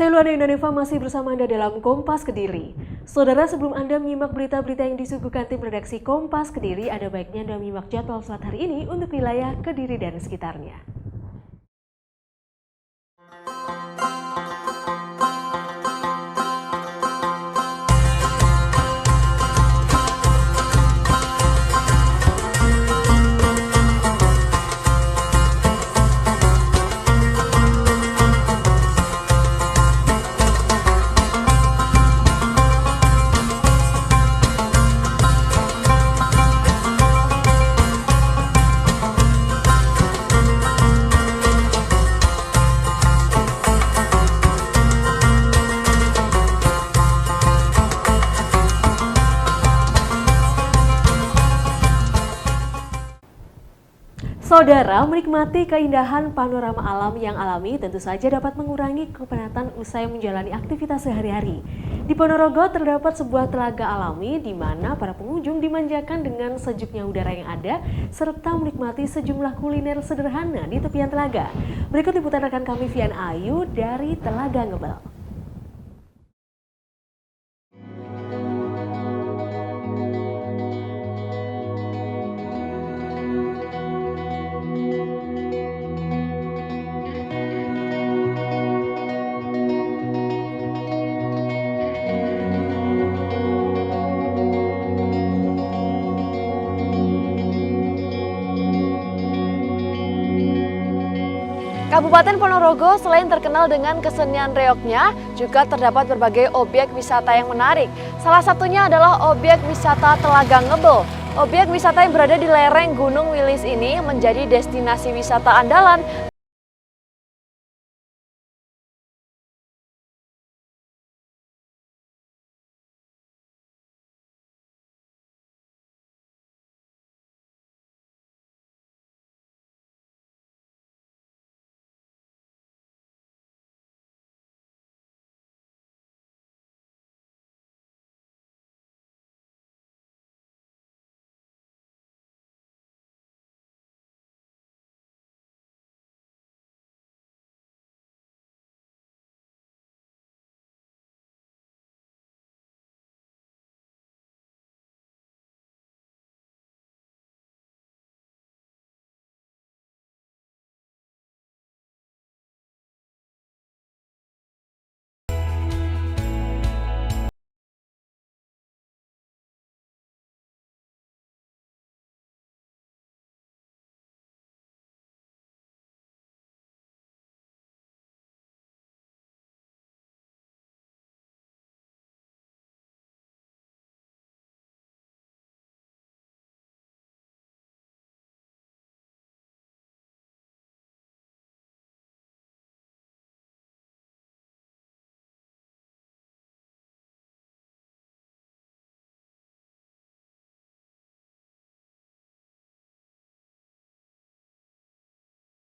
Saya Luana Indonesia masih bersama Anda dalam Kompas Kediri. Saudara, sebelum Anda menyimak berita-berita yang disuguhkan tim redaksi Kompas Kediri, ada baiknya Anda menyimak jadwal salat hari ini untuk wilayah Kediri dan sekitarnya. Saudara, menikmati keindahan panorama alam yang alami tentu saja dapat mengurangi kepenatan usai menjalani aktivitas sehari-hari. Di Ponorogo terdapat sebuah telaga alami di mana para pengunjung dimanjakan dengan sejuknya udara yang ada serta menikmati sejumlah kuliner sederhana di tepian telaga. Berikut liputan rekan kami Vian Ayu dari Telaga Ngebel. Kabupaten Ponorogo selain terkenal dengan kesenian reoknya, juga terdapat berbagai objek wisata yang menarik. Salah satunya adalah objek wisata Telaga Ngebel. Objek wisata yang berada di lereng Gunung Wilis ini menjadi destinasi wisata andalan.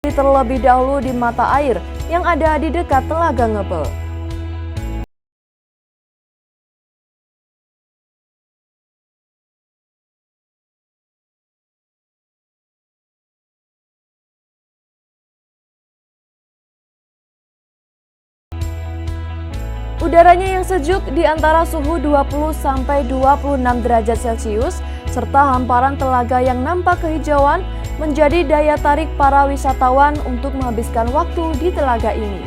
Terlebih dahulu di mata air yang ada di dekat Telaga Ngebel. Udaranya yang sejuk di antara suhu 20 sampai 26 derajat Celcius serta hamparan telaga yang nampak kehijauan menjadi daya tarik para wisatawan untuk menghabiskan waktu di telaga ini.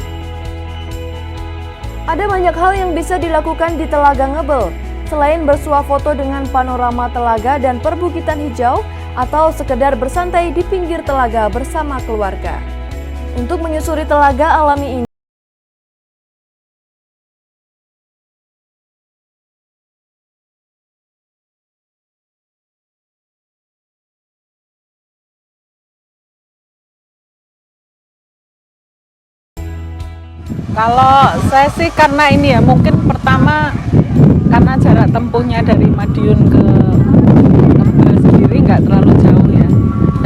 Ada banyak hal yang bisa dilakukan di Telaga Ngebel, selain bersuah foto dengan panorama telaga dan perbukitan hijau, atau sekedar bersantai di pinggir telaga bersama keluarga. Untuk menyusuri telaga alami ini, kalau saya sih karena ini ya, mungkin pertama karena jarak tempuhnya dari Madiun ke Ngebel sendiri nggak terlalu jauh ya.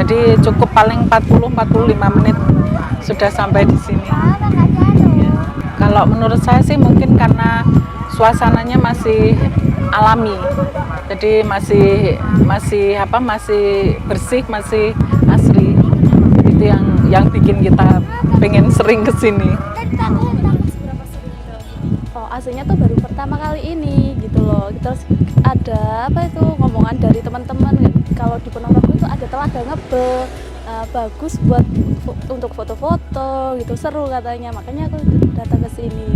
Jadi cukup paling 40-45 menit sudah sampai di sini. Ya. Kalau menurut saya sih mungkin karena suasananya masih alami. Jadi masih bersih, masih asri. Itu yang bikin kita pengen sering ke sini. aslinya tuh baru pertama kali ini gitu loh. Terus ada apa itu ngomongan dari teman-teman kalau di Ponorogo itu ada Telaga Ngebel, bagus buat untuk foto-foto gitu, seru katanya, makanya aku datang ke sini.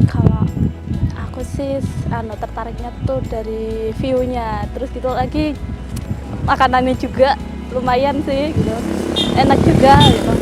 Kalau aku sih tertariknya tuh dari view-nya, terus gitu lagi makanannya juga lumayan sih gitu, enak juga gitu.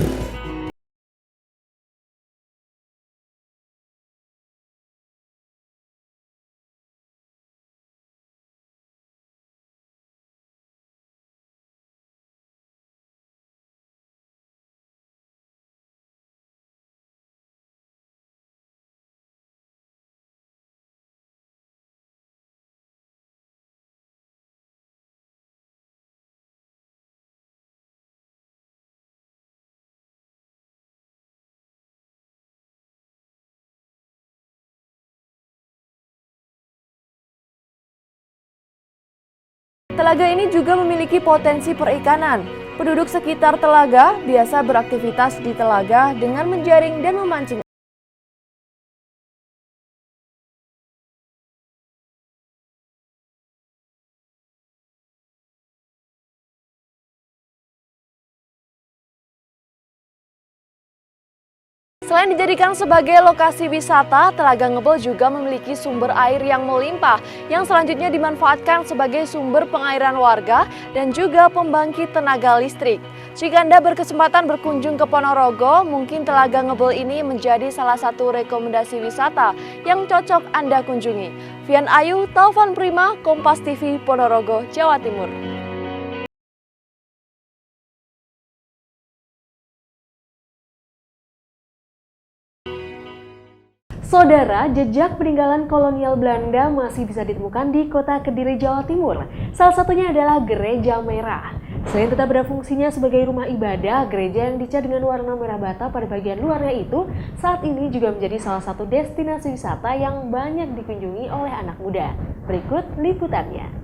Telaga ini juga memiliki potensi perikanan. Penduduk sekitar telaga biasa beraktivitas di telaga dengan menjaring dan memancing. Selain dijadikan sebagai lokasi wisata, Telaga Ngebel juga memiliki sumber air yang melimpah yang selanjutnya dimanfaatkan sebagai sumber pengairan warga dan juga pembangkit tenaga listrik. Jika Anda berkesempatan berkunjung ke Ponorogo, mungkin Telaga Ngebel ini menjadi salah satu rekomendasi wisata yang cocok Anda kunjungi. Vian Ayu, Taufan Prima, Kompas TV, Ponorogo, Jawa Timur. Saudara, jejak peninggalan kolonial Belanda masih bisa ditemukan di kota Kediri, Jawa Timur. Salah satunya adalah Gereja Merah. Selain tetap berfungsinya sebagai rumah ibadah, gereja yang dicat dengan warna merah bata pada bagian luarnya itu saat ini juga menjadi salah satu destinasi wisata yang banyak dikunjungi oleh anak muda. Berikut liputannya.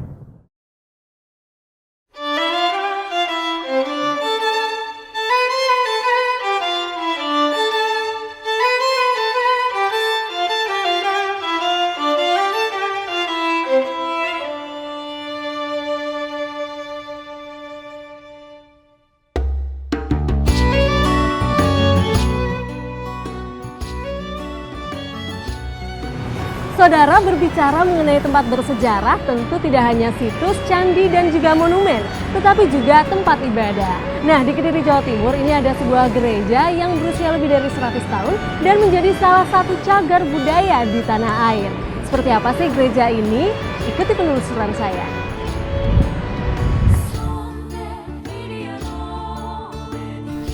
Saudara, berbicara mengenai tempat bersejarah tentu tidak hanya situs, candi, dan juga monumen, tetapi juga tempat ibadah. Nah, di Kediri, Jawa Timur ini ada sebuah gereja yang berusia lebih dari 100 tahun dan menjadi salah satu cagar budaya di tanah air. Seperti apa sih gereja ini? Ikuti penelusuran saya.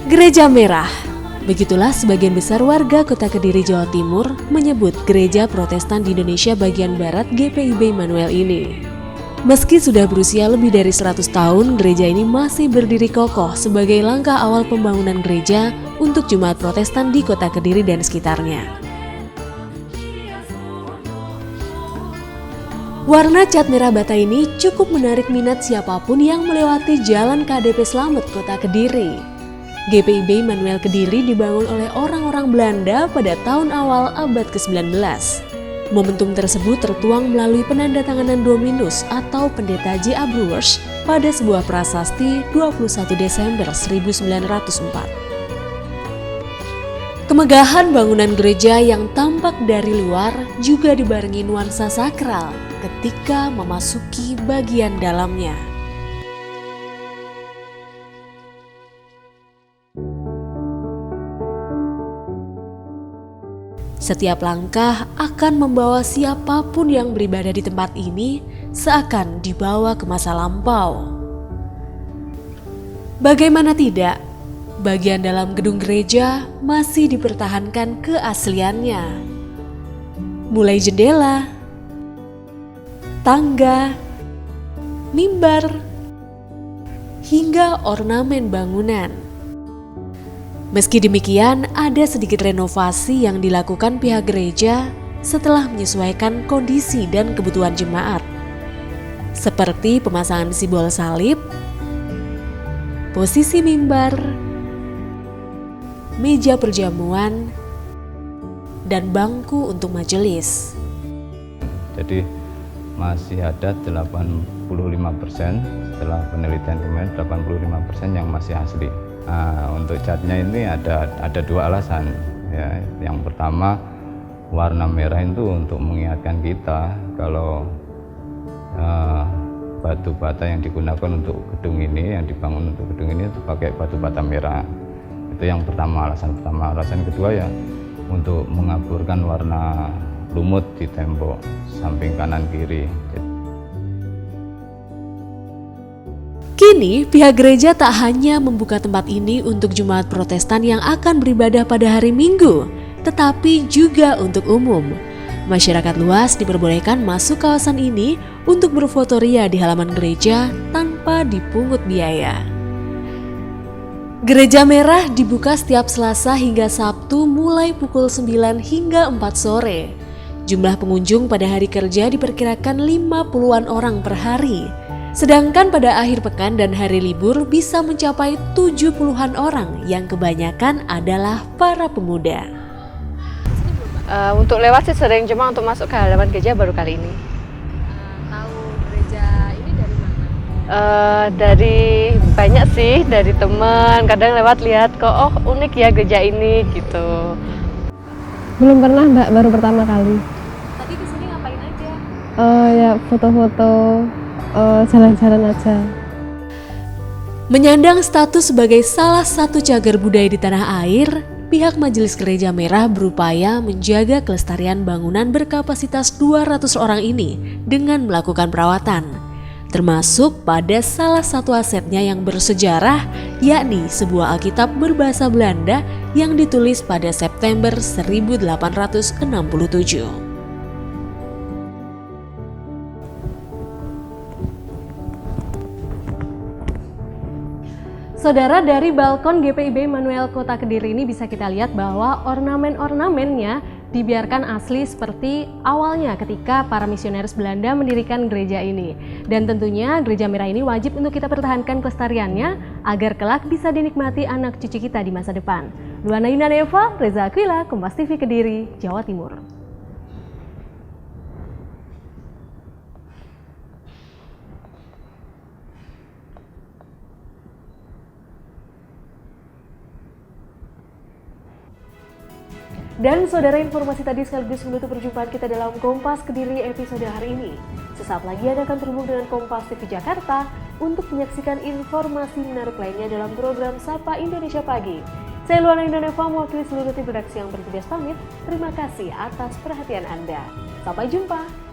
Gereja Merah. Begitulah sebagian besar warga kota Kediri, Jawa Timur menyebut Gereja Protestan di Indonesia bagian Barat GPIB Immanuel ini. Meski sudah berusia lebih dari 100 tahun, gereja ini masih berdiri kokoh sebagai langkah awal pembangunan gereja untuk jemaat Protestan di kota Kediri dan sekitarnya. Warna cat merah bata ini cukup menarik minat siapapun yang melewati Jalan KDP Slamet, kota Kediri. GPIB Immanuel Kediri dibangun oleh orang-orang Belanda pada tahun awal abad ke-19. Momentum tersebut tertuang melalui penandatanganan Dominus atau Pendeta J.A. Brewers pada sebuah prasasti 21 Desember 1904. Kemegahan bangunan gereja yang tampak dari luar juga dibarengi nuansa sakral ketika memasuki bagian dalamnya. Setiap langkah akan membawa siapapun yang beribadah di tempat ini seakan dibawa ke masa lampau. Bagaimana tidak, bagian dalam gedung gereja masih dipertahankan keasliannya. Mulai jendela, tangga, mimbar, hingga ornamen bangunan. Meski demikian, ada sedikit renovasi yang dilakukan pihak gereja setelah menyesuaikan kondisi dan kebutuhan jemaat. Seperti pemasangan simbol salib, posisi mimbar, meja perjamuan, dan bangku untuk majelis. Jadi masih ada 85% setelah penelitian kemarin 85% yang masih asli. Nah, untuk catnya ini ada dua alasan ya. Yang pertama, warna merah itu untuk mengingatkan kita kalau batu bata yang digunakan untuk gedung ini, yang dibangun untuk gedung ini itu pakai batu bata merah. Itu yang pertama, alasan pertama. Alasan kedua ya untuk mengaburkan warna lumut di tembok samping kanan kiri. Kini pihak gereja tak hanya membuka tempat ini untuk jemaat Protestan yang akan beribadah pada hari Minggu, tetapi juga untuk umum. Masyarakat luas diperbolehkan masuk kawasan ini untuk berfotoria di halaman gereja tanpa dipungut biaya. Gereja Merah dibuka setiap Selasa hingga Sabtu mulai pukul 9 hingga 4 sore. Jumlah pengunjung pada hari kerja diperkirakan 50-an orang per hari. Sedangkan pada akhir pekan dan hari libur bisa mencapai 70-an orang yang kebanyakan adalah para pemuda. Untuk lewat sih sering, cuma untuk masuk ke halaman gereja baru kali ini. Tahu gereja ini dari mana? Dari banyak sih, dari teman. Kadang lewat lihat kok, oh unik ya gereja ini gitu. Belum pernah Mbak, baru pertama kali. Tadi kesini ngapain aja? Ya foto-foto, jalan-jalan aja. Menyandang status sebagai salah satu cagar budaya di tanah air, pihak Majelis Gereja Merah berupaya menjaga kelestarian bangunan berkapasitas 200 orang ini dengan melakukan perawatan, termasuk pada salah satu asetnya yang bersejarah, yakni sebuah Alkitab berbahasa Belanda yang ditulis pada September 1867. Saudara, dari balkon GPIB Manuel Kota Kediri ini bisa kita lihat bahwa ornamen-ornamennya dibiarkan asli seperti awalnya ketika para misionaris Belanda mendirikan gereja ini. Dan tentunya gereja merah ini wajib untuk kita pertahankan kelestariannya agar kelak bisa dinikmati anak cucu kita di masa depan. Luana Yunaneva, Reza Aquila, Kompas TV Kediri, Jawa Timur. Dan saudara, informasi tadi sekaligus menutup perjumpaan kita dalam Kompas Kediri episode hari ini. Sesaat lagi Anda akan terhubung dengan Kompas TV Jakarta untuk menyaksikan informasi menarik lainnya dalam program Sapa Indonesia Pagi. Saya Luana Yunaneva mewakili seluruh tim redaksi yang bertugas pamit. Terima kasih atas perhatian Anda. Sampai jumpa.